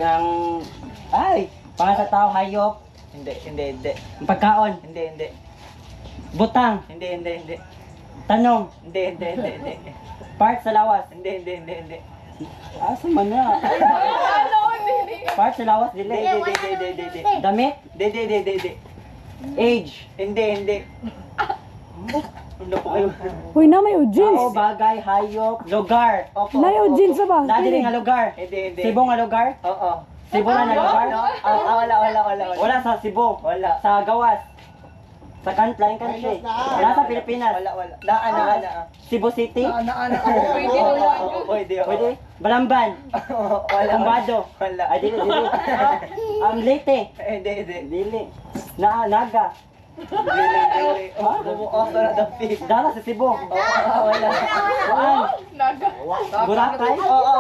Kang... Ay! Para sa tao, hayop. Hindi. Pagkaon. Hindi. Butang. Hindi. Tanong. Hindi. Part sa lawas. Hindi. Asa man na? Part sa lawas, dili. Hindi. Damit. Hindi. Age. Hindi. Ano po kayo? Uy, na may Tao, jeans. bagay, hayop, lugar. Opo. Na yung jeans sa ba? Nadiri nga lugar. Hindi. Cebu nga lugar. Oo. Cebu na lugar. Wala. Wala sa Cebu. Wala. Sa Gawas. Sa country. Nasa Pilipinas. Wala. Na. Cebu City. Pwede. Pwede. Balamban. Wala. Ambado. Wala. Ay, dili. Leyte. Hindi. Dili. Naga. Dili. Bumuot na ng pig. Dala sa Cebu. Wala. Kuan. Boracay. Oo.